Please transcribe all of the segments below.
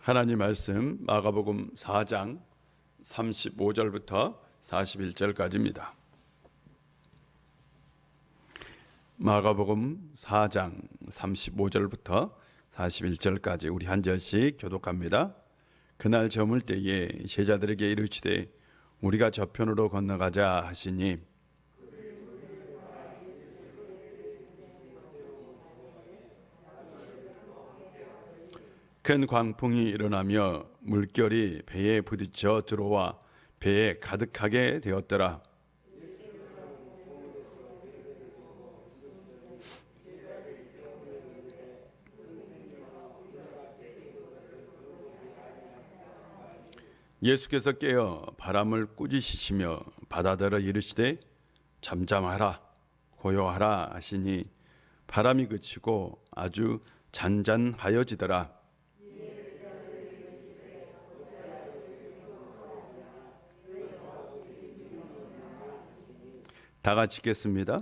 하나님 말씀 마가복음 4장 35절부터 41절까지입니다. 마가복음 4장 35절부터 41절까지 우리 한 절씩 교독합니다. 그날 저물 때에 제자들에게 이르시되 우리가 저편으로 건너가자 하시니 큰 광풍이 일어나며 물결이 배에 부딪혀 들어와 배에 가득하게 되었더라. 예수께서 깨어 바람을 꾸짖으시며 바다더러 이르시되 잠잠하라 고요하라 하시니 바람이 그치고 아주 잔잔하여지더라. 다 같이 읽겠습니다.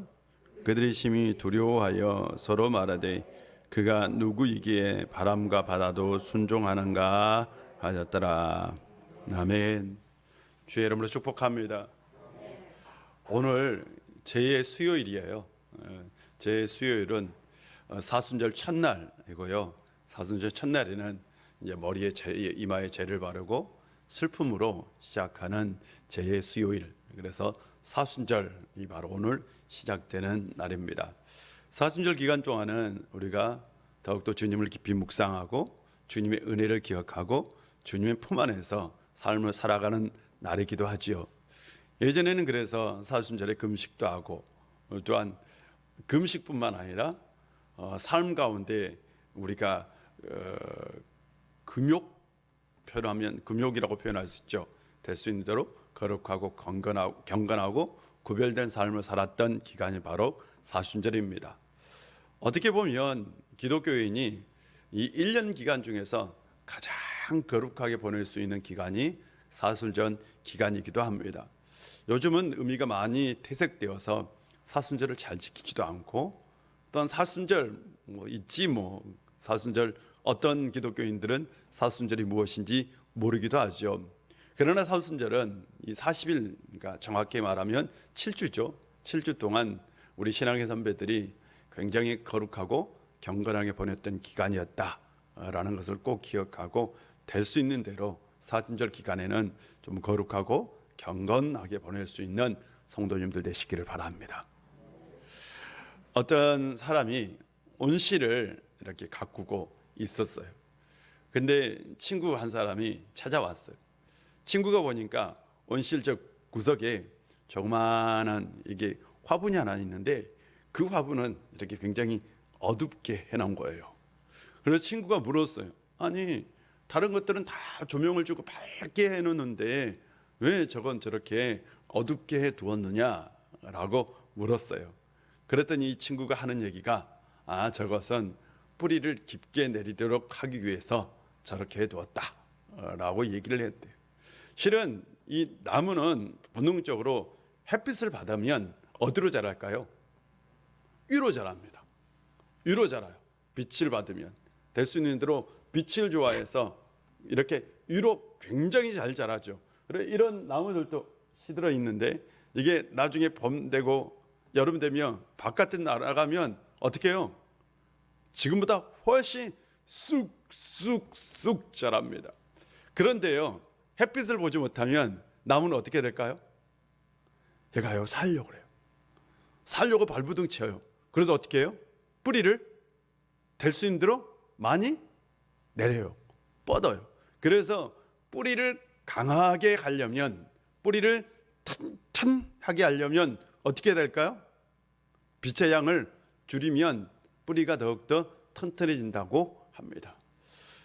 그들이 심히 두려워하여 서로 말하되 그가 누구이기에 바람과 바다도 순종하는가 하였더라. 아멘. 주의 이름으로 축복합니다. 오늘 제 수요일이에요. 제 수요일은 사순절 첫날이고요. 사순절 첫날에는 이제 머리에 이마에 재를 바르고 슬픔으로 시작하는 제 수요일. 그래서 사순절이 바로 오늘 시작되는 날입니다. 사순절 기간 동안은 우리가 더욱더 주님을 깊이 묵상하고 주님의 은혜를 기억하고 주님의 품 안에서 삶을 살아가는 날이기도 하지요. 예전에는 그래서 사순절에 금식도 하고 또한 금식뿐만 아니라 삶 가운데 우리가 금욕이라고 표현할 수 있죠. 될 수 있는 대로 거룩하고 경건하고 구별된 삶을 살았던 기간이 바로 사순절입니다. 어떻게 보면 기독교인이 이 1년 기간 중에서 가장 거룩하게 보낼 수 있는 기간이 사순절 기간이기도 합니다. 요즘은 의미가 많이 퇴색되어서 사순절을 잘 지키지도 않고 또한 사순절 사순절 어떤 기독교인들은 사순절이 무엇인지 모르기도 하죠. 그러나 사순절은 이 40일, 그러니까 정확히 말하면 7주죠. 7주 동안 우리 신앙의 선배들이 굉장히 거룩하고 경건하게 보냈던 기간이었다라는 것을 꼭 기억하고 될 수 있는 대로 사순절 기간에는 좀 거룩하고 경건하게 보낼 수 있는 성도님들 되시기를 바랍니다. 어떤 사람이 온실을 이렇게 가꾸고 있었어요. 근데 친구 한 사람이 찾아왔어요. 친구가 보니까 온실 저 구석에 조그마한 이게 화분이 하나 있는데 그 화분은 이렇게 굉장히 어둡게 해놓은 거예요. 그래서 친구가 물었어요. 아니 다른 것들은 다 조명을 주고 밝게 해놓는데 왜 저건 저렇게 어둡게 해두었느냐라고 물었어요. 그랬더니 이 친구가 하는 얘기가 저것은 뿌리를 깊게 내리도록 하기 위해서 저렇게 해두었다라고 얘기를 했대요. 실은 이 나무는 본능적으로 햇빛을 받으면 어디로 자랄까요? 위로 자랍니다. 위로 자라요. 빛을 받으면 될 수 있는 대로 빛을 좋아해서 이렇게 위로 굉장히 잘 자라죠. 그래 이런 나무들도 시들어 있는데 이게 나중에 봄 되고 여름 되면 바깥에 나가면 어떻게 해요? 지금보다 훨씬 쑥쑥쑥 자랍니다. 그런데요, 햇빛을 보지 못하면 나무는 어떻게 될까요? 얘가요 살려고 그래요. 살려고 발부둥 쳐요. 그래서 어떻게 해요? 뿌리를 될 수 있는 대로 많이 내려요. 뻗어요. 그래서 뿌리를 강하게 하려면, 뿌리를 튼튼하게 하려면 어떻게 될까요? 빛의 양을 줄이면 뿌리가 더욱더 튼튼해진다고 합니다.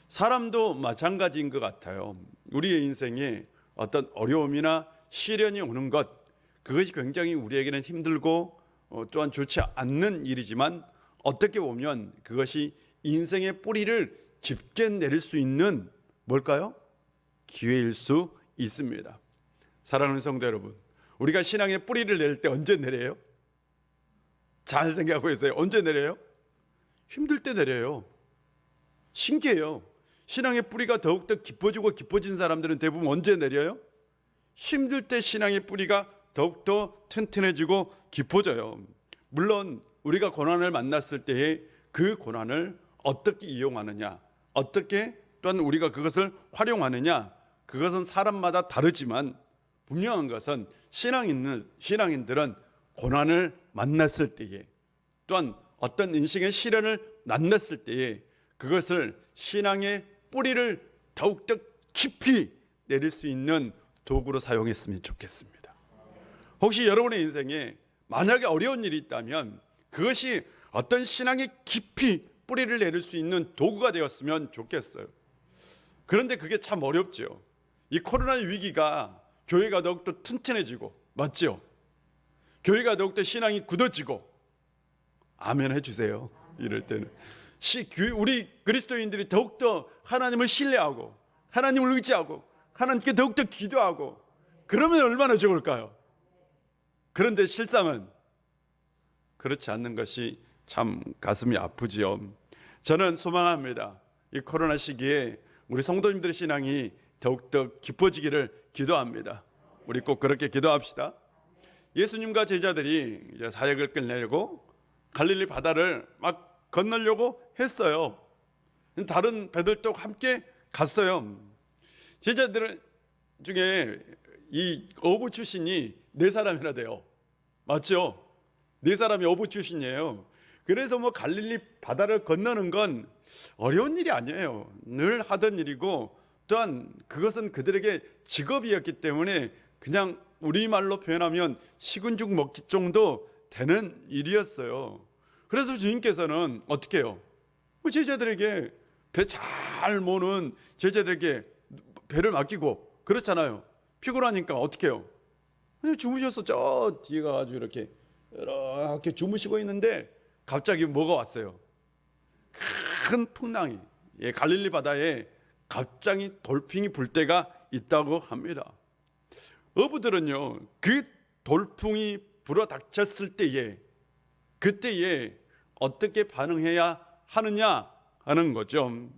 사람도 마찬가지인 것 같아요. 우리의 인생에 어떤 어려움이나 시련이 오는 것, 그것이 굉장히 우리에게는 힘들고 또한 좋지 않는 일이지만 어떻게 보면 그것이 인생의 뿌리를 깊게 내릴 수 있는 뭘까요? 기회일 수 있습니다. 사랑하는 성도 여러분, 우리가 신앙의 뿌리를 낼 때 언제 내려요? 잘 생각하고 있어요. 언제 내려요? 힘들 때 내려요. 신기해요. 신앙의 뿌리가 더욱더 깊어지고 깊어진 사람들은 대부분 언제 내려요? 힘들 때 신앙의 뿌리가 더욱더 튼튼해지고 깊어져요. 물론 우리가 고난을 만났을 때에 그 고난을 어떻게 이용하느냐, 어떻게 또한 우리가 그것을 활용하느냐, 그것은 사람마다 다르지만 분명한 것은 신앙인들은 고난을 만났을 때에, 또한 어떤 인생의 시련을 만났을 때에 그것을 신앙의 뿌리를 더욱더 깊이 내릴 수 있는 도구로 사용했으면 좋겠습니다. 혹시 여러분의 인생에 만약에 어려운 일이 있다면 그것이 어떤 신앙의 깊이 뿌리를 내릴 수 있는 도구가 되었으면 좋겠어요. 그런데 그게 참 어렵죠. 이 코로나 위기가 교회가 더욱더 튼튼해지고, 맞죠? 교회가 더욱더 신앙이 굳어지고, 아멘 해주세요. 이럴 때는 우리 그리스도인들이 더욱더 하나님을 신뢰하고 하나님을 의지하고 하나님께 더욱더 기도하고, 그러면 얼마나 좋을까요? 그런데 실상은 그렇지 않는 것이 참 가슴이 아프지요. 저는 소망합니다. 이 코로나 시기에 우리 성도님들의 신앙이 더욱더 깊어지기를 기도합니다. 우리 꼭 그렇게 기도합시다. 예수님과 제자들이 이제 사역을 끝내려고 갈릴리 바다를 막 건너려고 했어요. 다른 배들도 함께 갔어요. 제자들 중에 이 어부 출신이 4사람이나 돼요. 맞죠? 4사람이 어부 출신이에요. 그래서 뭐 갈릴리 바다를 건너는 건 어려운 일이 아니에요. 늘 하던 일이고, 또한 그것은 그들에게 직업이었기 때문에 그냥 우리말로 표현하면 식은 죽 먹기 정도 되는 일이었어요. 그래서 주님께서는 어떻게 해요? 제자들에게, 배 잘 모는 제자들에게 배를 맡기고, 그렇잖아요. 피곤하니까 어떻게 해요? 주무셔서 저 뒤에 가가지고 이렇게 주무시고 있는데 갑자기 뭐가 왔어요? 큰 풍랑이, 갈릴리 바다에 갑자기 돌풍이 불 때가 있다고 합니다. 어부들은요, 그 돌풍이 불어닥쳤을 때에, 그때에 어떻게 반응해야 하느냐 하는 거죠.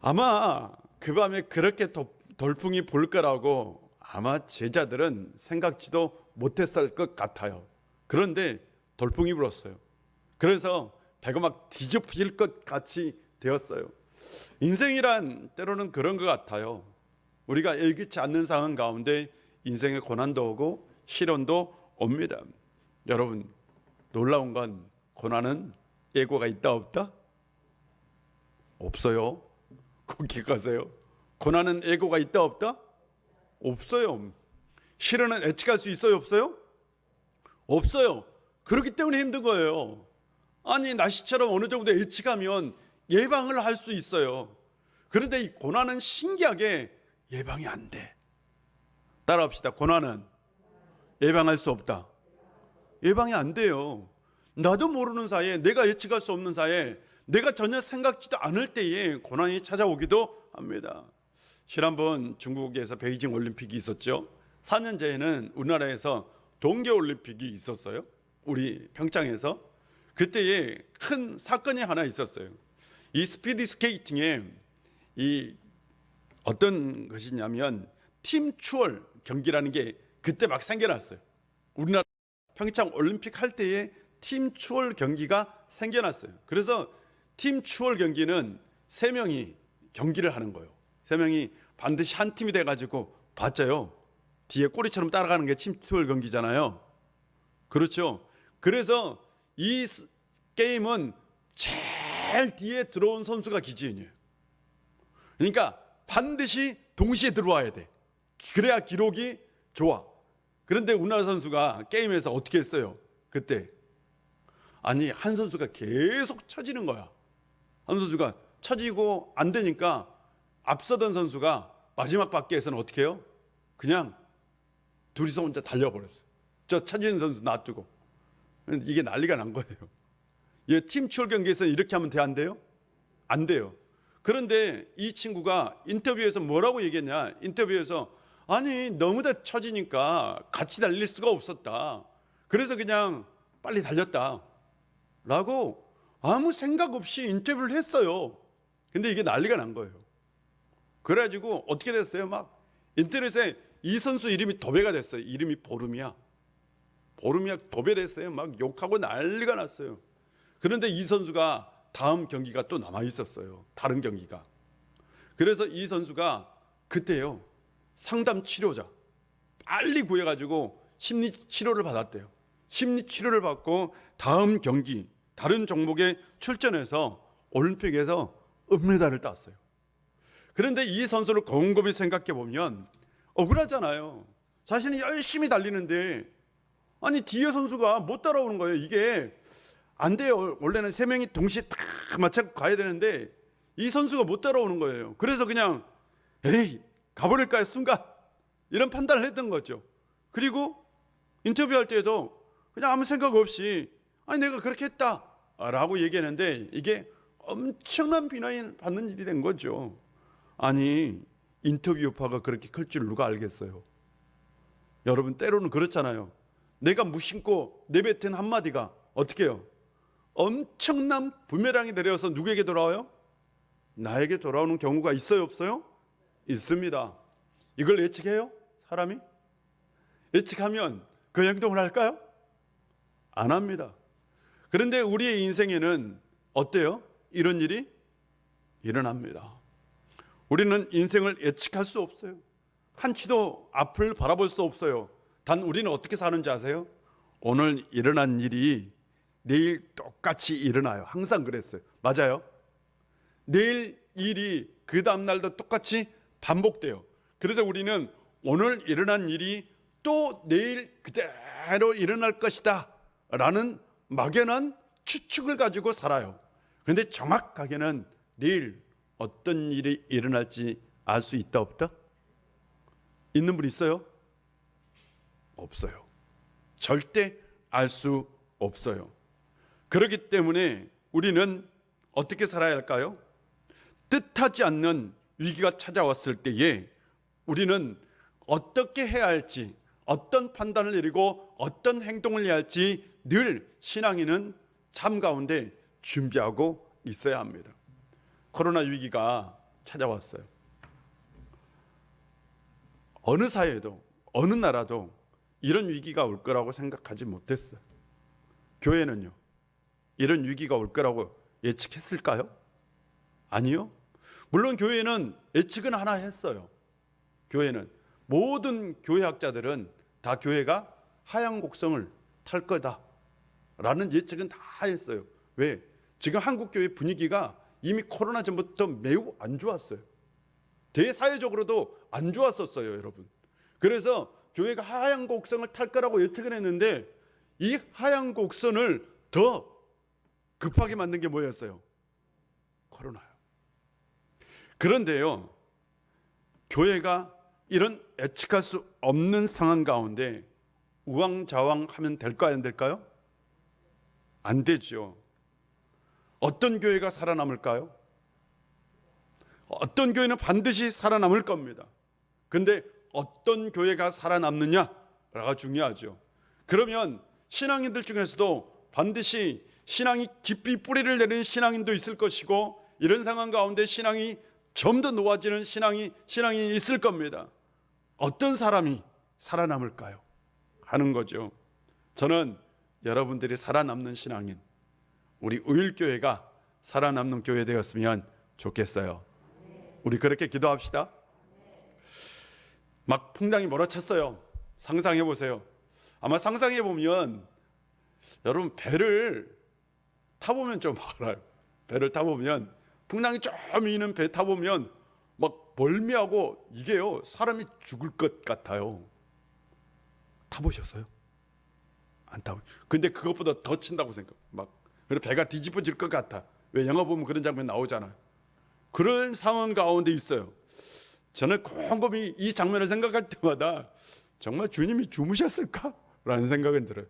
아마 그 밤에 그렇게 돌풍이 불 거라고 아마 제자들은 생각지도 못했을 것 같아요. 그런데 돌풍이 불었어요. 그래서 배가 막 뒤집힐 것 같이 되었어요. 인생이란 때로는 그런 것 같아요. 우리가 예기치 않는 상황 가운데 인생의 고난도 오고 시련도 옵니다. 여러분, 놀라운 건 고난은 예고가 있다 없다? 없어요. 꼭 기억하세요. 고난은 예고가 있다 없다? 없어요. 시련은 예측할 수 있어요 없어요? 없어요. 그렇기 때문에 힘든 거예요. 아니, 날씨처럼 어느 정도 예측하면 예방을 할 수 있어요. 그런데 이 고난은 신기하게 예방이 안 돼. 따라합시다. 고난은 예방할 수 없다. 예방이 안 돼요. 나도 모르는 사이에, 내가 예측할 수 없는 사이에, 내가 전혀 생각지도 않을 때에 고난이 찾아오기도 합니다. 지난번 중국에서 베이징 올림픽이 있었죠. 4년 전에는 우리나라에서 동계올림픽이 있었어요. 우리 평창에서. 그때에 큰 사건이 하나 있었어요. 이 스피드 스케이팅에 이 어떤 것이냐면 팀 추월 경기라는 게 그때 막 생겨났어요. 우리나라 평창 올림픽 할 때에 팀 추월 경기가 생겨났어요. 그래서 팀 추월 경기는 3명이 경기를 하는 거예요. 3명이 반드시 한 팀이 돼가지고, 봤죠? 뒤에 꼬리처럼 따라가는 게 팀 추월 경기잖아요. 그렇죠? 그래서 이 게임은 제일 뒤에 들어온 선수가 기준이에요. 그러니까 반드시 동시에 들어와야 돼. 그래야 기록이 좋아. 그런데 우리나라 선수가 게임에서 어떻게 했어요? 그때 아니, 한 선수가 계속 쳐지는 거야. 한 선수가 쳐지고 안 되니까 앞서던 선수가 마지막 바퀴에서는 어떻게 해요? 그냥 둘이서 혼자 달려버렸어요. 저 쳐지는 선수 놔두고. 이게 난리가 난 거예요. 팀 추월 경기에서는 이렇게 하면 돼, 안 돼요? 안 돼요. 그런데 이 친구가 인터뷰에서 뭐라고 얘기했냐? 인터뷰에서 아니, 너무 다 쳐지니까 같이 달릴 수가 없었다. 그래서 그냥 빨리 달렸다 라고 아무 생각 없이 인터뷰를 했어요. 근데 이게 난리가 난 거예요. 그래가지고 어떻게 됐어요? 막 인터넷에 이 선수 이름이 도배가 됐어요. 이름이 보름이야. 보름이야 도배됐어요. 막 욕하고 난리가 났어요. 그런데 이 선수가 다음 경기가 또 남아 있었어요. 다른 경기가. 그래서 이 선수가 그때요, 상담 치료자 빨리 구해가지고 심리 치료를 받았대요. 심리 치료를 받고 다음 경기 다른 종목에 출전해서 올림픽에서 은메달을 땄어요. 그런데 이 선수를 곰곰이 생각해 보면 억울하잖아요. 자신이 열심히 달리는데 아니 뒤에 선수가 못 따라오는 거예요. 이게 안 돼요. 원래는 세 명이 동시에 딱 맞춰 가야 되는데 이 선수가 못 따라오는 거예요. 그래서 그냥 에이 가버릴까요 순간, 이런 판단을 했던 거죠. 그리고 인터뷰할 때도 그냥 아무 생각 없이 아니 내가 그렇게 했다 라고 얘기했는데 이게 엄청난 비난을 받는 일이 된 거죠. 아니 인터뷰 여파가 그렇게 클 줄 누가 알겠어요. 여러분 때로는 그렇잖아요. 내가 무심코 내뱉은 한마디가 어떻게 해요? 엄청난 부메랑이 내려서 누구에게 돌아와요? 나에게 돌아오는 경우가 있어요 없어요? 있습니다. 이걸 예측해요? 사람이? 예측하면 그 행동을 할까요? 안 합니다. 그런데 우리의 인생에는 어때요? 이런 일이 일어납니다. 우리는 인생을 예측할 수 없어요. 한치도 앞을 바라볼 수 없어요. 단 우리는 어떻게 사는지 아세요? 오늘 일어난 일이 내일 똑같이 일어나요. 항상 그랬어요. 맞아요. 내일 일이 그 다음날도 똑같이 반복돼요. 그래서 우리는 오늘 일어난 일이 또 내일 그대로 일어날 것이다 라는 막연한 추측을 가지고 살아요. 그런데 정확하게는 내일 어떤 일이 일어날지 알 수 있다 없다? 있는 분 있어요? 없어요. 절대 알 수 없어요. 그렇기 때문에 우리는 어떻게 살아야 할까요? 뜻하지 않는 위기가 찾아왔을 때에 우리는 어떻게 해야 할지, 어떤 판단을 내리고 어떤 행동을 해야 할지 늘 신앙인은 삶 가운데 준비하고 있어야 합니다. 코로나 위기가 찾아왔어요. 어느 사회도 어느 나라도 이런 위기가 올 거라고 생각하지 못했어요. 교회는요, 이런 위기가 올 거라고 예측했을까요? 아니요. 물론 교회는 예측은 하나 했어요. 교회는 모든 교회학자들은 다 교회가 하향 곡성을 탈 거다라는 예측은 다 했어요. 왜? 지금 한국 교회 분위기가 이미 코로나 전부터 매우 안 좋았어요. 대사회적으로도 안 좋았었어요, 여러분. 그래서 교회가 하향 곡선을 탈 거라고 예측을 했는데 이 하향 곡선을 더 급하게 만든 게 뭐였어요? 코로나요. 그런데요, 교회가 이런 예측할 수 없는 상황 가운데 우왕좌왕하면 될까요, 안 될까요? 안 되죠. 어떤 교회가 살아남을까요? 어떤 교회는 반드시 살아남을 겁니다. 그런데 어떤 교회가 살아남느냐가 중요하죠. 그러면 신앙인들 중에서도 반드시 신앙이 깊이 뿌리를 내리는 신앙인도 있을 것이고 이런 상황 가운데 신앙이 좀 더 놓아지는 신앙이 있을 겁니다. 어떤 사람이 살아남을까요? 하는 거죠. 저는 여러분들이 살아남는 신앙인, 우리 우일교회가 살아남는 교회 되었으면 좋겠어요. 우리 그렇게 기도합시다. 막 풍랑이 몰아쳤어요. 상상해 보세요. 아마 상상해 보면 여러분 배를 타보면 좀 알아요. 배를 타보면 풍랑이 좀 미는 배 타보면 막 멀미하고 이게요 사람이 죽을 것 같아요. 타보셨어요? 안 타보. 근데 그것보다 더 친다고 생각. 막 배가 뒤집어질 것 같아. 왜 영화 보면 그런 장면 나오잖아요. 그런 상황 가운데 있어요. 저는 곰곰이 이 장면을 생각할 때마다 정말 주님이 주무셨을까라는 생각은 들어요.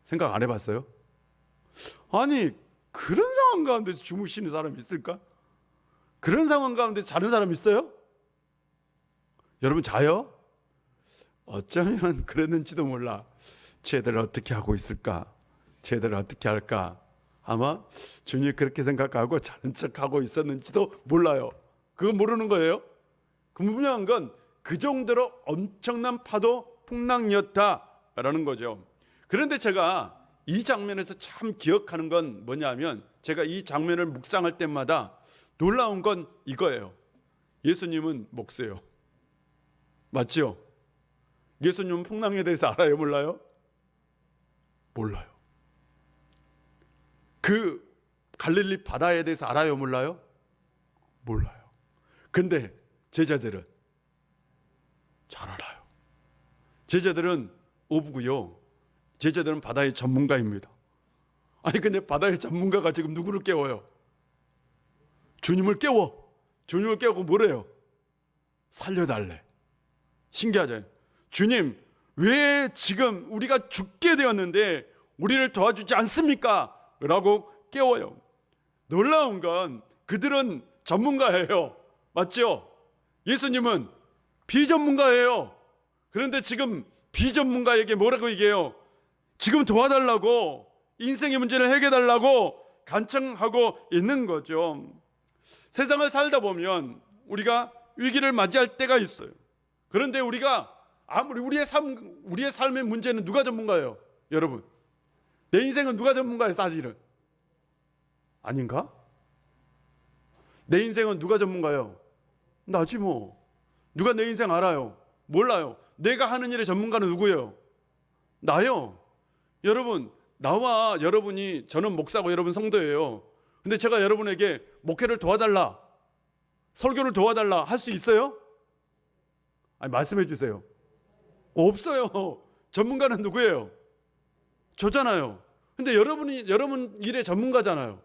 생각 안 해봤어요? 아니 그런 상황 가운데서 주무시는 사람이 있을까? 그런 상황 가운데 자는 사람 있어요? 여러분 자요? 어쩌면 그랬는지도 몰라. 쟤들 어떻게 하고 있을까? 쟤들 어떻게 할까? 아마 주님이 그렇게 생각하고 자는 척하고 있었는지도 몰라요. 그거 모르는 거예요. 분명한 건 그 정도로 엄청난 파도 풍랑이었다라는 거죠. 그런데 제가 이 장면에서 참 기억하는 건 뭐냐면, 제가 이 장면을 묵상할 때마다 놀라운 건 이거예요. 예수님은 목수예요. 맞죠? 예수님은 풍랑에 대해서 알아요, 몰라요? 몰라요. 그 갈릴리 바다에 대해서 알아요, 몰라요? 몰라요. 근데 제자들은 잘 알아요. 제자들은 오부고요. 제자들은 바다의 전문가입니다. 아니 근데 바다의 전문가가 지금 누구를 깨워요? 주님을 깨워. 주님을 깨우고 뭐래요? 살려달래. 신기하죠? 주님, 왜 지금 우리가 죽게 되었는데 우리를 도와주지 않습니까? 라고 깨워요. 놀라운 건 그들은 전문가예요. 맞죠? 예수님은 비전문가예요. 그런데 지금 비전문가에게 뭐라고 얘기해요? 지금 도와달라고, 인생의 문제를 해결해달라고 간청하고 있는 거죠. 세상을 살다 보면 우리가 위기를 맞이할 때가 있어요. 그런데 우리가 아무리 우리의 삶의 문제는 누가 전문가예요? 여러분, 내 인생은 누가 전문가예요? 사실은 아닌가? 내 인생은 누가 전문가예요? 나지 뭐. 누가 내 인생 알아요? 몰라요. 내가 하는 일의 전문가는 누구예요? 나요. 여러분, 나와 여러분이, 저는 목사고 여러분 성도예요. 근데 제가 여러분에게 목회를 도와달라, 설교를 도와달라 할 수 있어요? 아니, 말씀해 주세요. 없어요. 전문가는 누구예요? 저잖아요. 근데 여러분이 여러분 일의 전문가잖아요.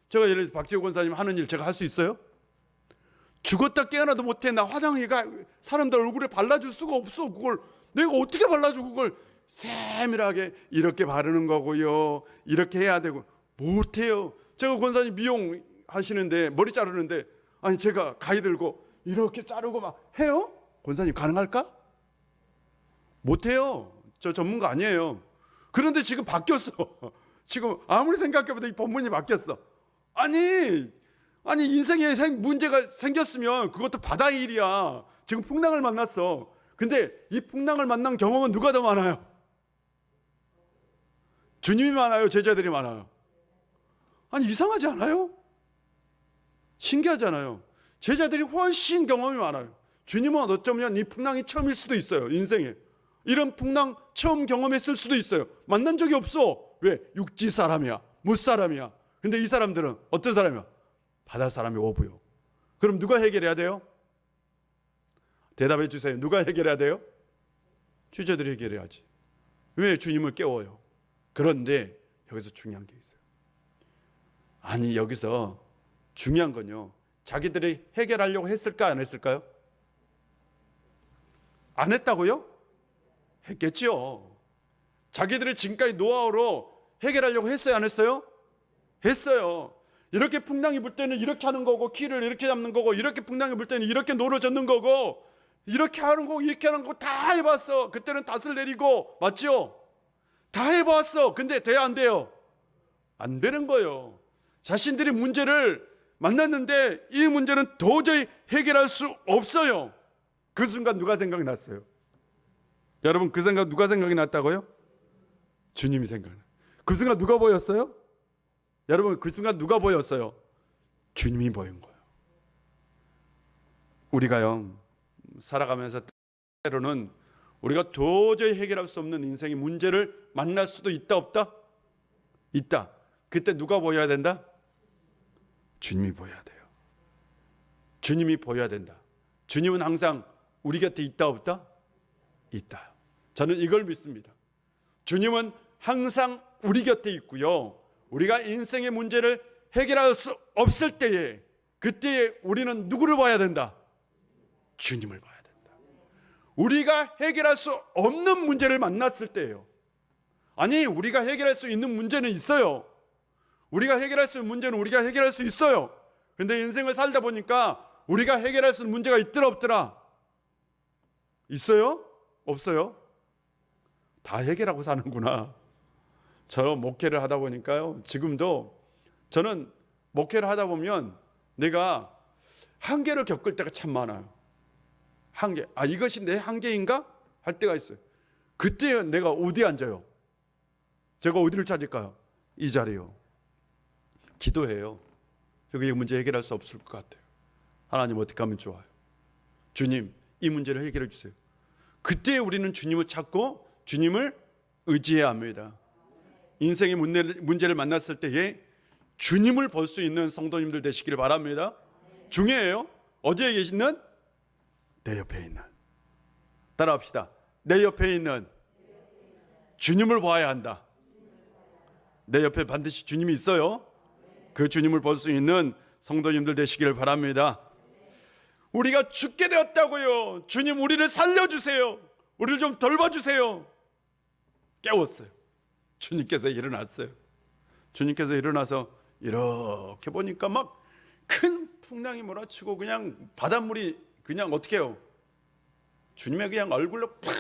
제가 예를 들어서 박지호 권사님 하는 일 제가 할 수 있어요? 죽었다 깨어나도 못해. 나 화장이가 사람들 얼굴에 발라줄 수가 없어. 그걸 내가 어떻게 발라줘? 그걸 세밀하게 이렇게 바르는 거고요, 이렇게 해야 되고. 못해요. 제가 권사님 미용 하시는데, 머리 자르는데, 아니 제가 가위 들고 이렇게 자르고 막 해요? 권사님 가능할까? 못해요. 저 전문가 아니에요. 그런데 지금 바뀌었어. 지금 아무리 생각해봐도 이 본문이 바뀌었어. 아니 인생에 문제가 생겼으면 그것도 바다의 일이야. 지금 풍랑을 만났어. 근데 이 풍랑을 만난 경험은 누가 더 많아요? 주님이 많아요? 제자들이 많아요? 아니 이상하지 않아요? 신기하잖아요. 제자들이 훨씬 경험이 많아요. 주님은 어쩌면 이 풍랑이 처음일 수도 있어요. 인생에 이런 풍랑 처음 경험했을 수도 있어요. 만난 적이 없어. 왜? 육지 사람이야, 못 사람이야. 근데 이 사람들은 어떤 사람이야? 바다 사람이 오부요. 그럼 누가 해결해야 돼요? 대답해 주세요. 누가 해결해야 돼요? 제자들이 해결해야지. 왜? 주님을 깨워요. 그런데 여기서 중요한 게 있어요. 아니 여기서 중요한 건요, 자기들이 해결하려고 했을까 안 했을까요? 안 했다고요? 했겠죠. 자기들의 지금까지 노하우로 해결하려고 했어요 안 했어요? 했어요. 이렇게 풍랑이 불 때는 이렇게 하는 거고, 키를 이렇게 잡는 거고, 이렇게 풍랑이 불 때는 이렇게 노를 젓는 거고, 이렇게 하는 거고, 이렇게 하는 거고 다 해봤어. 그때는 닷을 내리고, 맞죠? 다 해봤어. 근데 돼야 안 돼요? 안 되는 거예요. 자신들이 문제를 만났는데 이 문제는 도저히 해결할 수 없어요. 그 순간 누가 생각이 났어요? 여러분, 그 생각 누가 생각이 났다고요? 주님이 생각나요. 그 순간 누가 보였어요? 여러분, 그 순간 누가 보였어요? 주님이 보인 거예요. 우리가요, 살아가면서 때로는 우리가 도저히 해결할 수 없는 인생의 문제를 만날 수도 있다 없다? 있다. 그때 누가 보여야 된다? 주님이 보여야 돼요. 주님이 보여야 된다. 주님은 항상 우리 곁에 있다 없다? 있다. 저는 이걸 믿습니다. 주님은 항상 우리 곁에 있고요, 우리가 인생의 문제를 해결할 수 없을 때에, 그때에 우리는 누구를 봐야 된다? 주님을 봐야 된다. 우리가 해결할 수 없는 문제를 만났을 때예요. 아니, 우리가 해결할 수 있는 문제는 있어요. 우리가 해결할 수 있는 문제는 우리가 해결할 수 있어요. 그런데 인생을 살다 보니까 우리가 해결할 수 있는 문제가 있더라 없더라? 있어요? 없어요? 다 해결하고 사는구나. 저는 목회를 하다 보니까요, 지금도 저는 목회를 하다 보면 내가 한계를 겪을 때가 참 많아요. 한계. 이것이 내 한계인가? 할 때가 있어요. 그때 내가 어디에 앉아요? 제가 어디를 찾을까요? 이 자리요. 기도해요. 이 문제 해결할 수 없을 것 같아요. 하나님 어떻게 하면 좋아요? 주님, 이 문제를 해결해 주세요. 그때 우리는 주님을 찾고 주님을 의지해야 합니다. 인생의 문제를 만났을 때에 주님을 볼 수 있는 성도님들 되시기를 바랍니다. 중요해요. 어디에 계시는? 내 옆에 있는. 따라합시다. 내 옆에 있는 주님을 봐야 한다. 내 옆에 반드시 주님이 있어요. 그 주님을 볼 수 있는 성도님들 되시기를 바랍니다. 우리가 죽게 되었다고요. 주님, 우리를 살려주세요. 우리를 좀 돌봐주세요. 깨웠어요. 주님께서 일어났어요. 주님께서 일어나서 이렇게 보니까 막 큰 풍랑이 몰아치고 그냥 바닷물이 그냥 어떻게 해요? 주님의 그냥 얼굴로 팍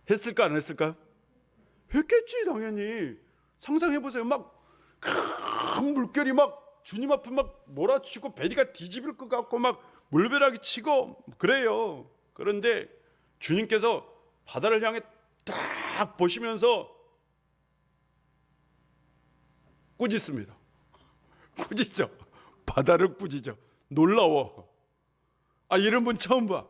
했을까 안 했을까요? 했겠지 당연히. 상상해보세요. 막 큰 물결이 막 주님 앞에 막 몰아치고 배리가 뒤집을 것 같고 막 물벼락이 치고 그래요. 그런데 주님께서 바다를 향해 딱 보시면서 꾸짖습니다. 꾸짖죠. 바다를 꾸짖죠. 놀라워. 이런 분 처음 봐.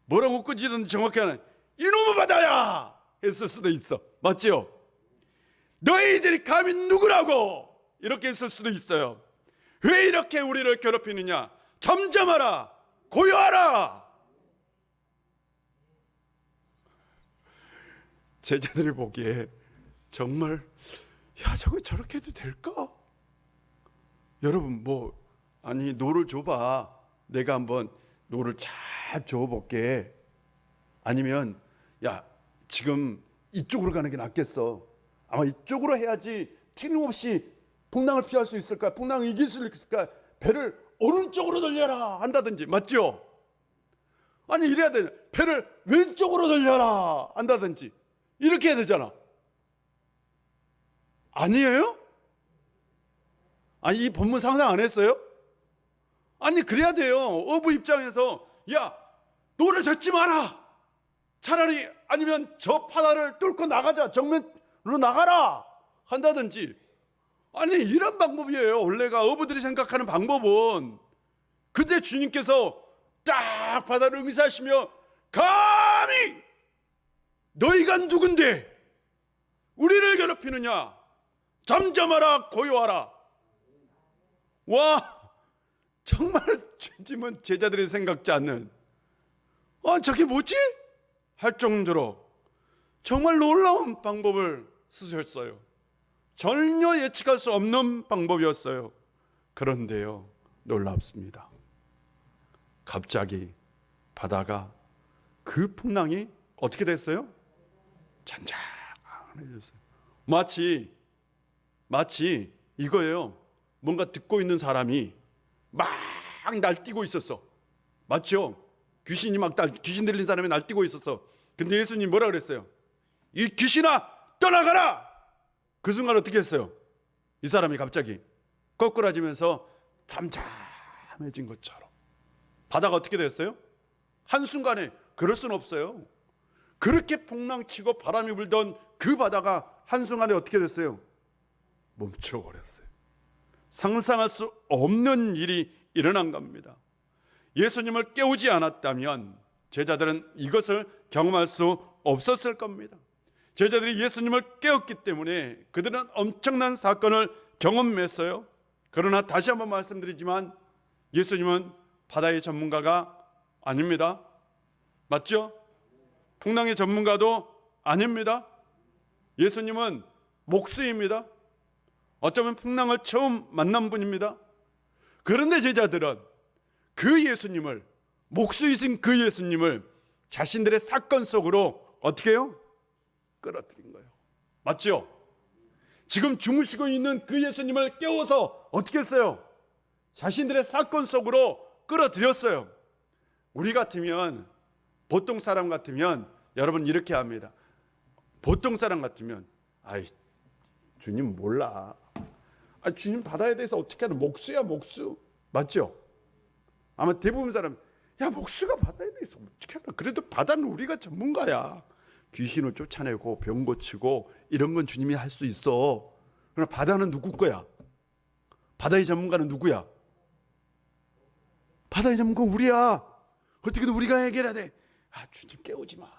뭐라고 꾸짖는지 정확히 하는, 이놈의 바다야 했을 수도 있어. 맞죠? 너희들이 감히 누구라고 이렇게 했을 수도 있어요. 왜 이렇게 우리를 괴롭히느냐? 잠잠하라, 고요하라. 제자들이 보기에 정말 저거 저렇게 해도 될까? 여러분 노를 줘봐. 내가 한번 노를 잘 줘볼게. 아니면 지금 이쪽으로 가는 게 낫겠어. 아마 이쪽으로 해야지 틀림없이 풍랑을 피할 수 있을까? 풍랑을 이길 수 있을까? 배를 오른쪽으로 돌려라 한다든지. 맞죠? 이래야 돼. 배를 왼쪽으로 돌려라 한다든지. 이렇게 해야 되잖아. 아니에요? 이 본문 상상 안 했어요? 그래야 돼요. 어부 입장에서 노를 젓지 마라. 차라리 아니면 저 바다를 뚫고 나가자. 정면으로 나가라 한다든지. 이런 방법이에요. 원래가 어부들이 생각하는 방법은. 근데 주님께서 딱 바다를 응시하시며 감히 너희가 누군데 우리를 괴롭히느냐? 잠잠하라, 고요하라. 와, 정말 주님은 제자들이 생각지 않는 저게 뭐지? 할 정도로 정말 놀라운 방법을 쓰셨어요. 전혀 예측할 수 없는 방법이었어요. 그런데요, 놀랍습니다. 갑자기 바다가, 그 풍랑이 어떻게 됐어요? 잔잔해졌어요. 마치 이거예요. 뭔가 듣고 있는 사람이 막 날뛰고 있었어. 맞죠? 귀신 들린 사람이 날뛰고 있었어. 근데 예수님 뭐라 그랬어요? 이 귀신아, 떠나가라! 그 순간 어떻게 했어요? 이 사람이 갑자기 거꾸라지면서 잠잠해진 것처럼. 바다가 어떻게 됐어요? 한순간에. 그럴 수는 없어요. 그렇게 폭랑치고 바람이 불던 그 바다가 한순간에 어떻게 됐어요? 멈춰버렸어요. 상상할 수 없는 일이 일어난 겁니다. 예수님을 깨우지 않았다면 제자들은 이것을 경험할 수 없었을 겁니다. 제자들이 예수님을 깨웠기 때문에 그들은 엄청난 사건을 경험했어요. 그러나 다시 한번 말씀드리지만 예수님은 바다의 전문가가 아닙니다. 맞죠? 풍랑의 전문가도 아닙니다. 예수님은 목수입니다. 어쩌면 풍랑을 처음 만난 분입니다. 그런데 제자들은 그 예수님을, 목수이신 그 예수님을 자신들의 사건 속으로 어떻게 해요? 끌어들인 거예요. 맞죠? 지금 주무시고 있는 그 예수님을 깨워서 어떻게 했어요? 자신들의 사건 속으로 끌어들였어요. 우리 같으면, 보통 사람 같으면 여러분 이렇게 합니다. 보통 사람 같으면 아이, 주님 몰라. 주님 바다에 대해서 어떻게 하는, 목수야 목수. 맞죠? 아마 대부분 사람, 야, 목수가 바다에 대해서 어떻게 하나. 그래도 바다는 우리가 전문가야. 귀신을 쫓아내고 병 고치고 이런 건 주님이 할 수 있어. 그러나 바다는 누구 거야? 바다의 전문가는 누구야? 바다의 전문가는 우리야. 어떻게든 우리가 해결해야 돼. 주님 깨우지 마.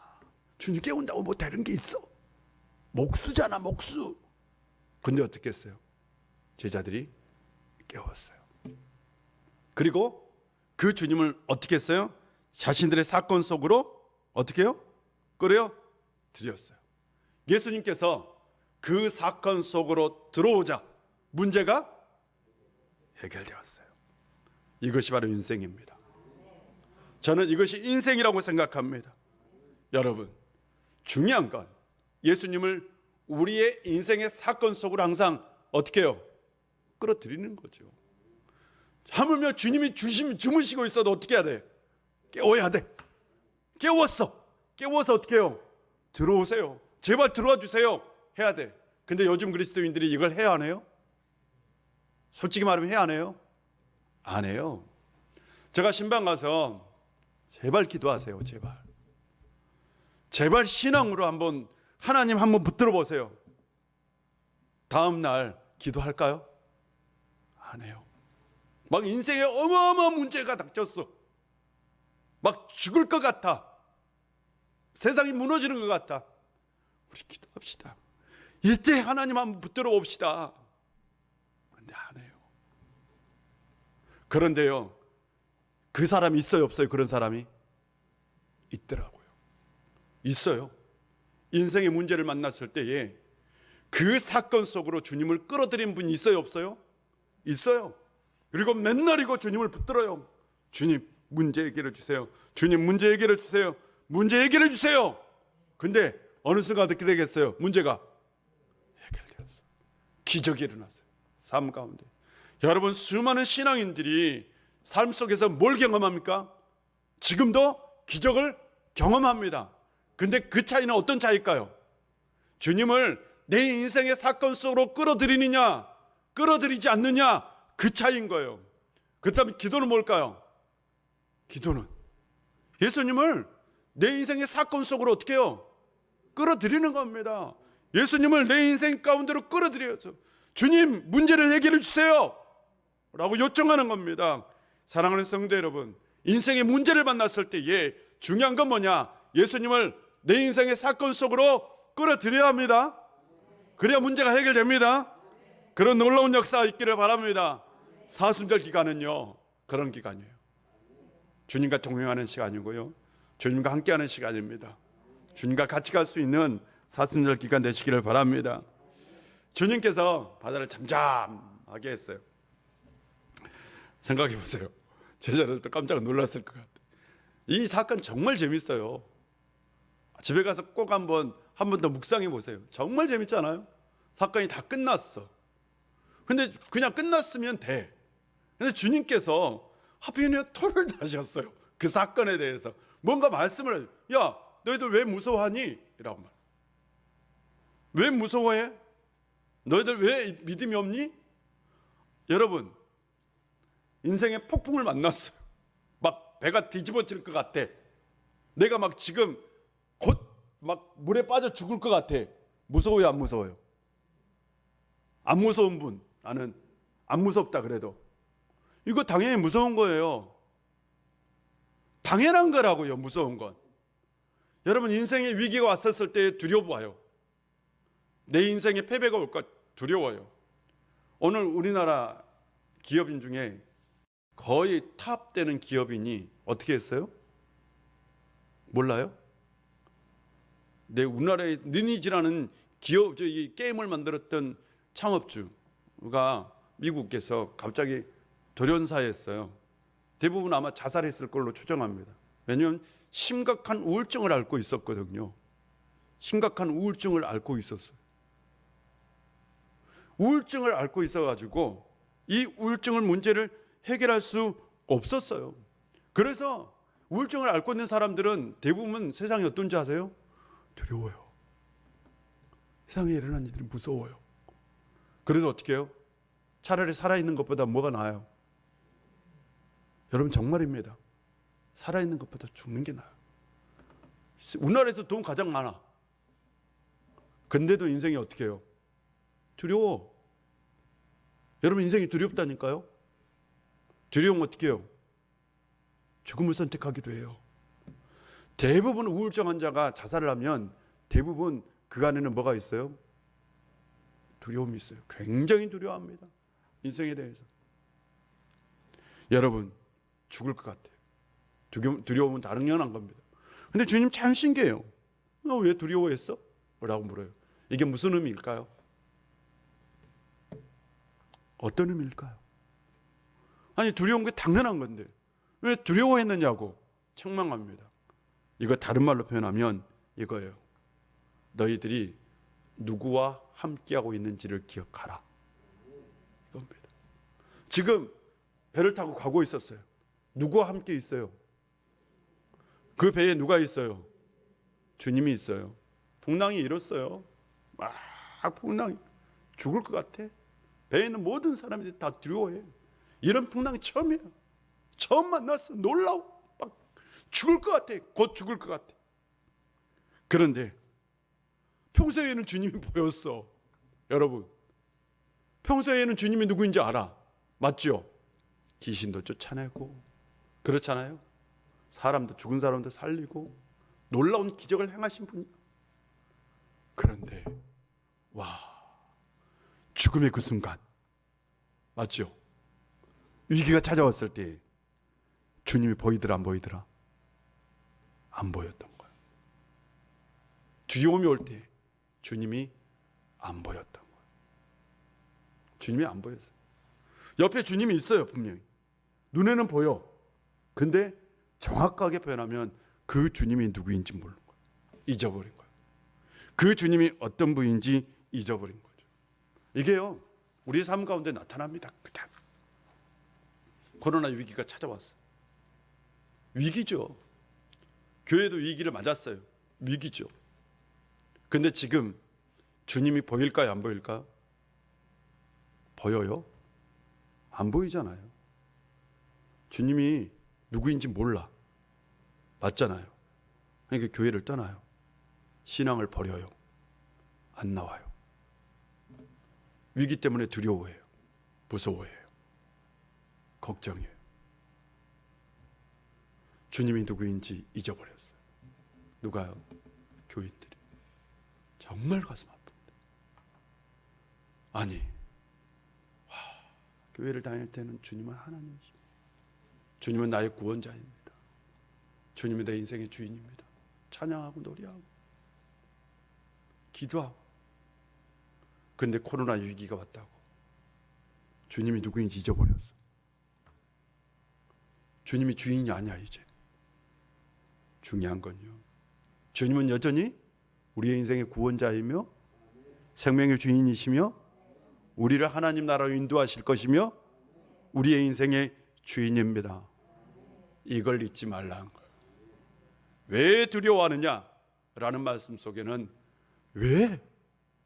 주님 깨운다고 뭐 되는 게 있어? 목수잖아, 목수. 근데 어떻게 했어요? 제자들이 깨웠어요. 그리고 그 주님을 어떻게 했어요? 자신들의 사건 속으로 어떻게 해요? 끌어 들였어요. 예수님께서 그 사건 속으로 들어오자 문제가 해결되었어요. 이것이 바로 인생입니다. 저는 이것이 인생이라고 생각합니다. 여러분, 중요한 건 예수님을 우리의 인생의 사건 속으로 항상 어떻게 해요? 끌어들이는 거죠. 하물며 주님이 주무시고 있어도 어떻게 해야 돼? 깨워야 돼. 깨워서 어떻게 해요? 들어오세요. 제발 들어와 주세요. 해야 돼. 근데 요즘 그리스도인들이 이걸 해야 안 해요? 솔직히 말하면 해야 안 해요? 안 해요. 제가 신방 가서 제발 기도하세요. 제발 신앙으로 하나님 한번 붙들어 보세요. 다음 날 기도할까요? 안 해요. 막 인생에 어마어마한 문제가 닥쳤어. 막 죽을 것 같아. 세상이 무너지는 것 같아. 우리 기도합시다. 이때 하나님 한번 붙들어 봅시다. 근데 안 해요. 그런데요, 그 사람이 있어요, 없어요? 그런 사람이 있더라고요. 있어요. 인생의 문제를 만났을 때에 그 사건 속으로 주님을 끌어들인 분이 있어요, 없어요? 있어요. 그리고 맨날 이거 주님을 붙들어요. 주님, 문제 해결해 주세요. 주님, 문제 해결해 주세요. 문제 해결해 주세요. 근데 어느 순간 어떻게 되겠어요? 문제가 해결되었어요. 기적이 일어났어요. 삶 가운데. 여러분, 수많은 신앙인들이 삶 속에서 뭘 경험합니까? 지금도 기적을 경험합니다. 근데 그 차이는 어떤 차이일까요? 주님을 내 인생의 사건 속으로 끌어들이느냐, 끌어들이지 않느냐, 그 차이인 거예요. 그렇다면 기도는 뭘까요? 기도는 예수님을 내 인생의 사건 속으로 어떻게 해요? 끌어들이는 겁니다. 예수님을 내 인생 가운데로 끌어들여서 주님, 문제를 해결해 주세요 라고 요청하는 겁니다. 사랑하는 성도 여러분, 인생의 문제를 만났을 때에 중요한 건 뭐냐? 예수님을 내 인생의 사건 속으로 끌어들여야 합니다. 그래야 문제가 해결됩니다. 그런 놀라운 역사가 있기를 바랍니다. 사순절 기간은요, 그런 기간이에요. 주님과 동행하는 시간이고요, 주님과 함께하는 시간입니다. 주님과 같이 갈 수 있는 사순절 기간 되시기를 바랍니다. 주님께서 바다를 잠잠하게 했어요. 생각해 보세요. 제자들도 깜짝 놀랐을 것 같아요. 이 사건 정말 재밌어요. 집에 가서 꼭 한 번 더 묵상해 보세요. 정말 재밌잖아요. 사건이 다 끝났어. 근데 그냥 끝났으면 돼. 근데 주님께서 하필이면 토를 하셨어요. 그 사건에 대해서 뭔가 말씀을, 야, 너희들 왜 무서워하니? 이라고 말. 왜 무서워해? 너희들 왜 믿음이 없니? 여러분, 인생의 폭풍을 만났어요. 막 배가 뒤집어질 것 같아. 내가 막 지금 곧 막 물에 빠져 죽을 것 같아. 무서워요, 안 무서워요? 안 무서운 분, 나는 안 무섭다 그래도. 이거 당연히 무서운 거예요. 당연한 거라고요, 무서운 건. 여러분, 인생의 위기가 왔었을 때 두려워요. 내 인생에 패배가 올까 두려워요. 오늘 우리나라 기업인 중에 거의 탑 되는 기업인이 어떻게 했어요? 몰라요? 내 우리나라의 리니지라는 기업, 이 게임을 만들었던 창업주가 미국에서 갑자기 돌연사했어요. 대부분 아마 자살했을 걸로 추정합니다. 왜냐하면 심각한 우울증을 앓고 있었거든요. 심각한 우울증을 앓고 있었어요. 우울증을 앓고 있어가지고 이 우울증을 문제를 해결할 수 없었어요. 그래서 우울증을 앓고 있는 사람들은 대부분 세상이 어떤지 아세요? 두려워요. 세상에 일어난 일들이 무서워요. 그래서 어떻게 해요? 차라리 살아있는 것보다 뭐가 나아요? 여러분 정말입니다. 살아있는 것보다 죽는 게 나아요. 우리나라에서 돈 가장 많아. 근데도 인생이 어떻게 해요? 두려워. 여러분 인생이 두렵다니까요. 두려우면 어떻게 해요? 죽음을 선택하기도 해요. 대부분 우울증 환자가 자살을 하면 대부분 그 안에는 뭐가 있어요? 두려움이 있어요. 굉장히 두려워합니다. 인생에 대해서. 여러분 죽을 것 같아요. 두려움은 당연한 겁니다. 근데 주님 참 신기해요. 너 왜 두려워했어? 라고 물어요. 이게 무슨 의미일까요? 어떤 의미일까요? 아니 두려운 게 당연한 건데 왜 두려워했느냐고 책망합니다. 이거 다른 말로 표현하면 이거예요. 너희들이 누구와 함께하고 있는지를 기억하라. 이겁니다. 지금 배를 타고 가고 있었어요. 누구와 함께 있어요? 그 배에 누가 있어요? 주님이 있어요. 풍랑이 일었어요. 막 풍랑이 죽을 것 같아. 배에 있는 모든 사람들이 다 두려워해. 이런 풍랑이 처음이에요. 처음 만났어. 놀라워. 막 죽을 것 같아. 곧 죽을 것 같아. 그런데 평소에는 주님이 보였어. 여러분 평소에는 주님이 누구인지 알아. 맞죠? 귀신도 쫓아내고 그렇잖아요. 사람도 죽은 사람도 살리고 놀라운 기적을 행하신 분이야. 그런데 와 죽음의 그 순간 맞죠? 위기가 찾아왔을 때 주님이 보이더라 안 보이더라? 안 보였던 거야. 두려움이 올 때 주님이 안 보였던 거야. 주님이 안 보였어요. 옆에 주님이 있어요. 분명히 눈에는 보여. 근데 정확하게 표현하면 그 주님이 누구인지 모르는 거예요. 잊어버린 거예요. 그 주님이 어떤 분인지 잊어버린 거죠. 이게요 우리 삶 가운데 나타납니다. 그냥 코로나 위기가 찾아왔어요. 위기죠. 교회도 위기를 맞았어요. 위기죠. 근데 지금 주님이 보일까요? 안 보일까요? 보여요? 안 보이잖아요. 주님이 누구인지 몰라. 맞잖아요. 그러니까 교회를 떠나요. 신앙을 버려요. 안 나와요. 위기 때문에 두려워해요. 무서워해요. 걱정해요. 주님이 누구인지 잊어버렸어요. 누가요? 교인들이. 정말 가슴 아픕니다. 아니 교회를 다닐 때는 주님은 하나님이십니다. 주님은 나의 구원자입니다. 주님이 내 인생의 주인입니다. 찬양하고 노래하고 기도하고. 근데 코로나 위기가 왔다고 주님이 누구인지 잊어버렸어. 주님이 주인이 아니야 이제. 중요한 건요 주님은 여전히 우리의 인생의 구원자이며 생명의 주인이시며 우리를 하나님 나라로 인도하실 것이며 우리의 인생의 주인입니다. 이걸 잊지 말라는 거예요. 왜 두려워하느냐? 라는 말씀 속에는 왜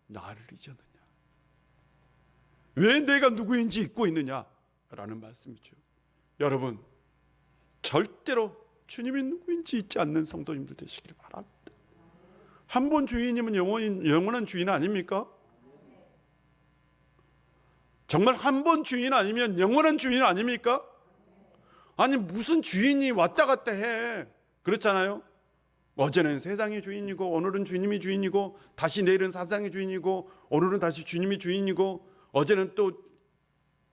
나를 잊었느냐? 왜 내가 누구인지 잊고 있느냐? 라는 말씀이죠. 여러분 절대로 주님이 누구인지 잊지 않는 성도님들 되시길 바랍니다. 한 번 주인이면 영원한 주인 아닙니까? 정말 한 번 주인 아니면 영원한 주인 아닙니까? 아니 무슨 주인이 왔다 갔다 해. 그렇잖아요. 어제는 세상의 주인이고 오늘은 주님이 주인이고 다시 내일은 사상의 주인이고 오늘은 다시 주님이 주인이고 어제는 또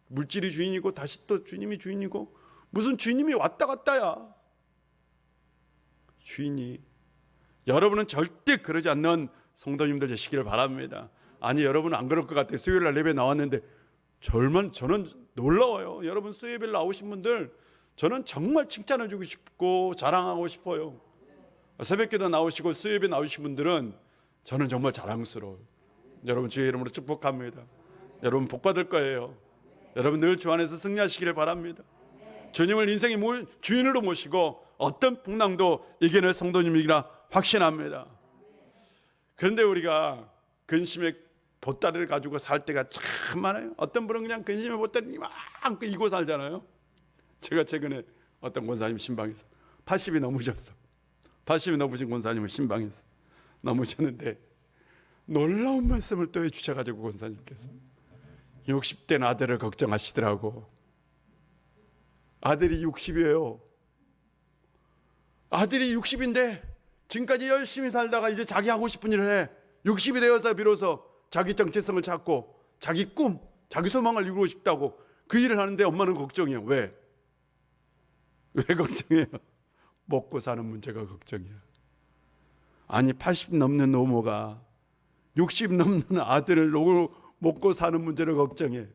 물질이 주인이고 다시 또 주님이 주인이고 무슨 주님이 왔다 갔다야. 주인이 여러분은 절대 그러지 않는 성도님들 되시기를 바랍니다. 아니 여러분은 안 그럴 것 같아요. 수요일날 예배 나왔는데 저는 놀라워요. 여러분 수요일 나오신 분들 저는 정말 칭찬해주고 싶고 자랑하고 싶어요. 새벽기도 나오시고 수요일에 나오신 분들은 저는 정말 자랑스러워요. 여러분 주의 이름으로 축복합니다. 여러분 복 받을 거예요. 여러분 늘 주 안에서 승리하시기를 바랍니다. 주님을 인생의 주인으로 모시고 어떤 풍랑도 이겨낼 성도님이라 확신합니다. 그런데 우리가 근심의 보따리를 가지고 살 때가 참 많아요. 어떤 분은 그냥 근심의 보따리를 이만큼 이고 살잖아요. 제가 최근에 어떤 권사님 신방에서 80이 넘으셨어. 80이 넘으신 권사님을 신방에서 넘으셨는데 놀라운 말씀을 또 해주셔가지고 권사님께서 60된 아들을 걱정하시더라고. 아들이 60이에요. 아들이 60인데 지금까지 열심히 살다가 이제 자기 하고 싶은 일을 해. 60이 되어서 비로소 자기 정체성을 찾고 자기 꿈, 자기 소망을 이루고 싶다고 그 일을 하는데 엄마는 걱정이에요. 왜 걱정해요? 먹고 사는 문제가 걱정이야. 아니 80 넘는 노모가 60 넘는 아들을 먹고 사는 문제를 걱정해.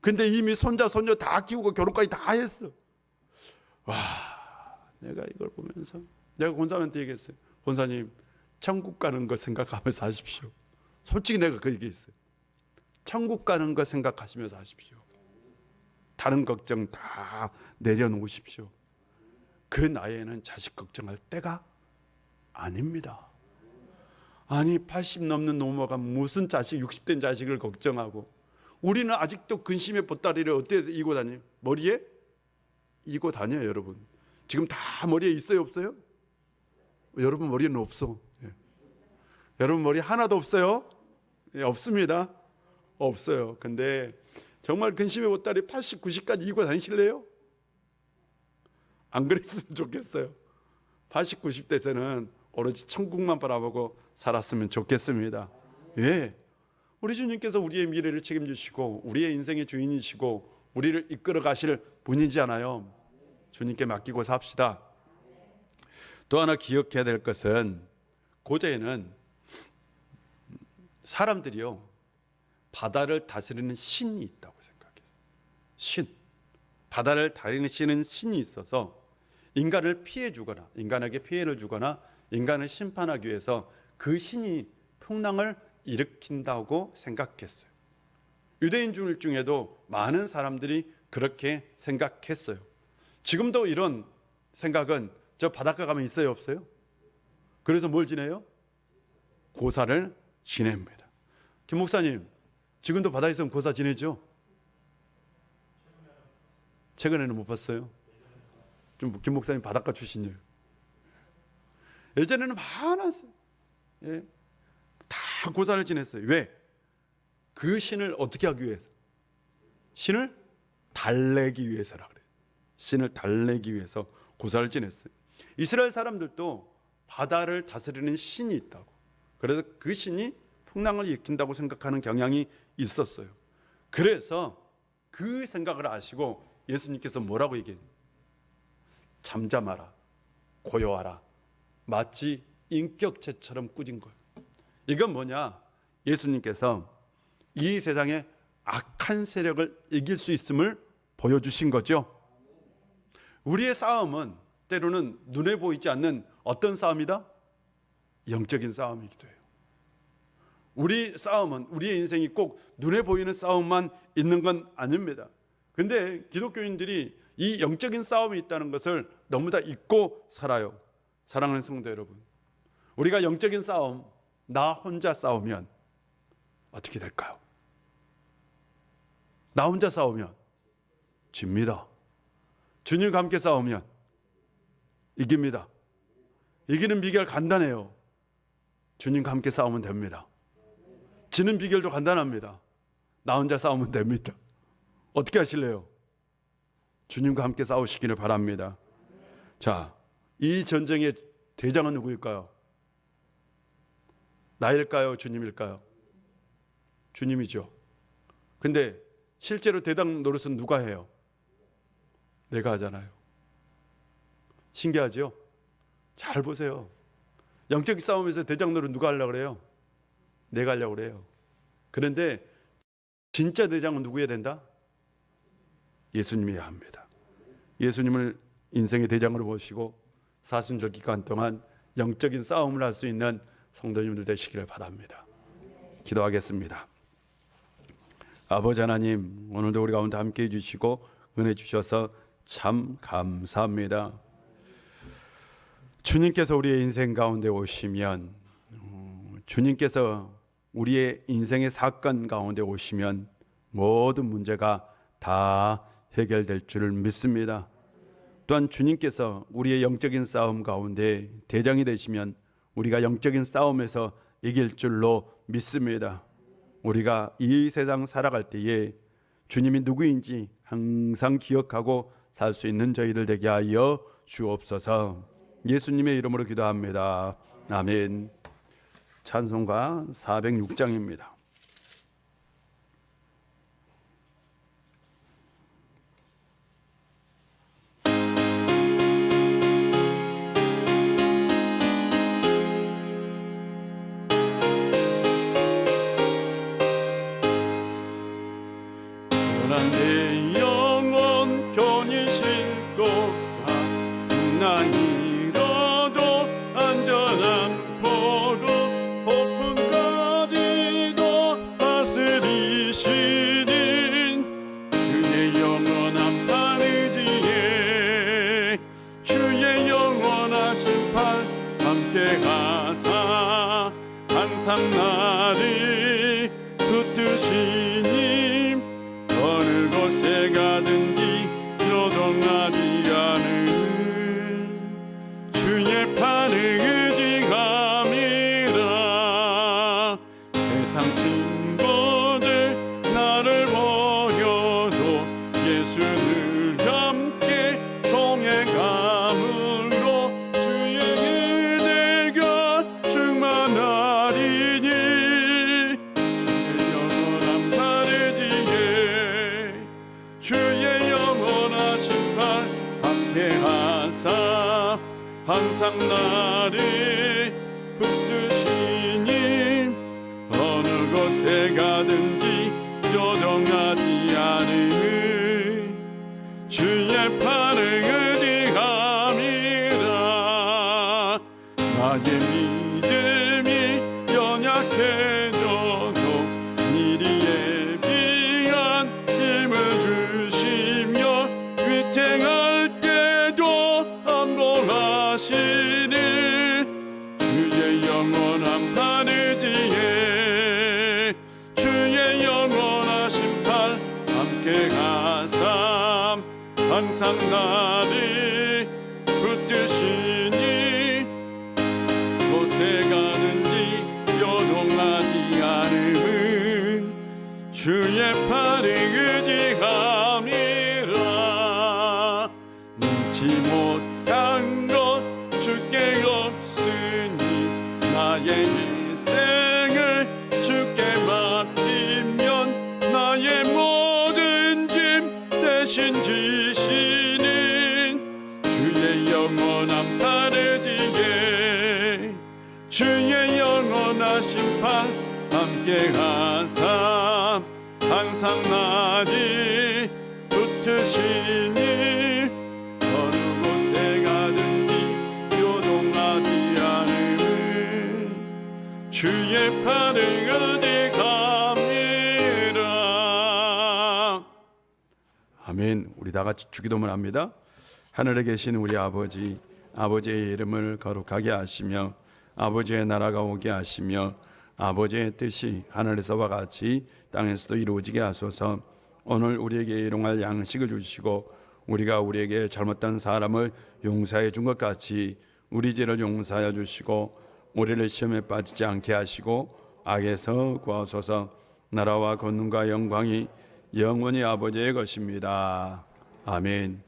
근데 이미 손자 손녀 다 키우고 결혼까지 다 했어. 와, 내가 이걸 보면서 내가 권사님한테 얘기했어요. 권사님, 천국 가는 거 생각하면서 하십시오. 솔직히 내가 그 얘기했어요. 천국 가는 거 생각하시면서 하십시오. 다른 걱정 다 내려놓으십시오. 그 나이에는 자식 걱정할 때가 아닙니다. 아니 80 넘는 노모가 무슨 자식 60된 자식을 걱정하고, 우리는 아직도 근심의 보따리를 어떻게 이고 다녀요? 머리에 이고 다녀요. 여러분 지금 다 머리에 있어요 없어요? 여러분 머리에는 없어. 예. 여러분 머리 하나도 없어요? 예, 없습니다. 없어요. 근데 정말 근심의 보따리 80, 90까지 이고 다니실래요? 안 그랬으면 좋겠어요. 80, 90대에서는 오로지 천국만 바라보고 살았으면 좋겠습니다. 왜? 우리 주님께서 우리의 미래를 책임지시고 우리의 인생의 주인이시고 우리를 이끌어 가실 분이잖아요. 주님께 맡기고 삽시다. 또 하나 기억해야 될 것은, 고대에는 사람들이요 바다를 다스리는 신이 있다고 생각했어요. 신, 바다를 다스리는 신이 있어서 인간을 피해 주거나 인간에게 피해를 주거나 인간을 심판하기 위해서 그 신이 풍랑을 일으킨다고 생각했어요. 유대인들 중에도 많은 사람들이 그렇게 생각했어요. 지금도 이런 생각은 저 바닷가 가면 있어요 없어요? 그래서 뭘 지내요? 고사를 지냅니다. 김 목사님, 지금도 바다에서 고사 지내죠? 최근에는 못 봤어요. 좀 김 목사님 바닷가 출신이에요. 예전에는 많았어요. 예. 다 고사를 지냈어요. 왜? 그 신을 어떻게 하기 위해서? 신을 달래기 위해서라 그래요. 신을 달래기 위해서 고사를 지냈어요. 이스라엘 사람들도 바다를 다스리는 신이 있다고, 그래서 그 신이 풍랑을 일으킨다고 생각하는 경향이 있었어요. 그래서 그 생각을 아시고 예수님께서 뭐라고 얘기해요? 잠잠하라, 고요하라, 마치 인격체처럼 꾸진 거예요. 이건 뭐냐? 예수님께서 이 세상의 악한 세력을 이길 수 있음을 보여주신 거죠. 우리의 싸움은 때로는 눈에 보이지 않는 어떤 싸움이다? 영적인 싸움이기도 해요. 우리 싸움은, 우리의 인생이 꼭 눈에 보이는 싸움만 있는 건 아닙니다. 근데 기독교인들이 이 영적인 싸움이 있다는 것을 너무 다 잊고 살아요. 사랑하는 성도 여러분, 우리가 영적인 싸움, 나 혼자 싸우면 어떻게 될까요? 나 혼자 싸우면 집니다. 주님과 함께 싸우면 이깁니다. 이기는 비결 간단해요. 주님과 함께 싸우면 됩니다. 지는 비결도 간단합니다. 나 혼자 싸우면 됩니다. 어떻게 하실래요? 주님과 함께 싸우시기를 바랍니다. 자, 이 전쟁의 대장은 누구일까요? 나일까요? 주님일까요? 주님이죠. 근데 실제로 대장 노릇은 누가 해요? 내가 하잖아요. 신기하죠? 잘 보세요. 영적 싸움에서 대장 노릇 누가 하려고 그래요? 내가 하려고 그래요. 그런데 진짜 대장은 누구 해야 된다? 예수님이 해야 합니다. 예수님을 인생의 대장으로 모시고 사순절 기간 동안 영적인 싸움을 할 수 있는 성도님들 되시기를 바랍니다. 기도하겠습니다. 아버지 하나님, 오늘도 우리 가운데 함께해 주시고 은혜 주셔서 참 감사합니다. 주님께서 우리의 인생 가운데 오시면 주님께서 우리의 인생의 사건 가운데 오시면 모든 문제가 다 해결될 줄을 믿습니다. 또한 주님께서 우리의 영적인 싸움 가운데 대장이 되시면 우리가 영적인 싸움에서 이길 줄로 믿습니다. 우리가 이 세상 살아갈 때에 주님이 누구인지 항상 기억하고 살 수 있는 저희들 되게 하여 주옵소서. 예수님의 이름으로 기도합니다. 아멘. 찬송가 406장입니다. 내 영혼 편히 쉴 곳과 풍랑이 일어도 안전한 포로 폭풍까지도 다스리시는 주의 영원한 발 의지에 주의 영원하신 팔 함께 가사 항상 나를 붙드시니 어느 곳에 가든지 요동하지 않은 주의 팔을 의지함이라. 세상 친구들 나를 버려도 예수를 함께 동행함으로 주의 은혜 곁 충만하리니 주의 영원한 팔 의지에 주의 영원하신 팔 함께 하사 항상 나를 붙드시니 어느 곳에 가든지 요동하지 않음을 주의 팔을 의지함이라. 나의 믿음이 연약해져도 미리 예비한 힘을 주시며 위태할 때도 안보하시는 주의 영원한 팔 의지에 주의 영원하신 팔 함께 가사 항상 나를 붙드시니 곳에 가든지 요동하지 않음은 주의 팔을 의지함이라. 능치 못한 것 주께 없으니 나의 인생을 주께 맡기면 나의 모든 짐 대신 지시는 주의 영원한 팔 의지에 주의 영원하신 팔 함께 하사 항상 나를 붙으시니 어느 곳에 가든지 요동하지 않음을 주의 팔을 의지함이라. 아멘. 우리 다 같이 주기도문 합니다. 하늘에 계신 우리 아버지, 아버지의 이름을 거룩하게 하시며 아버지의 나라가 오게 하시며 아버지의 뜻이 하늘에서와 같이 땅에서도 이루어지게 하소서. 오늘 우리에게 일용할 양식을 주시고 우리가 우리에게 잘못한 사람을 용서해 준 것 같이 우리 죄를 용서하여 주시고 우리를 시험에 빠지지 않게 하시고 악에서 구하소서. 나라와 권능과 영광이 영원히 아버지의 것입니다. 아멘.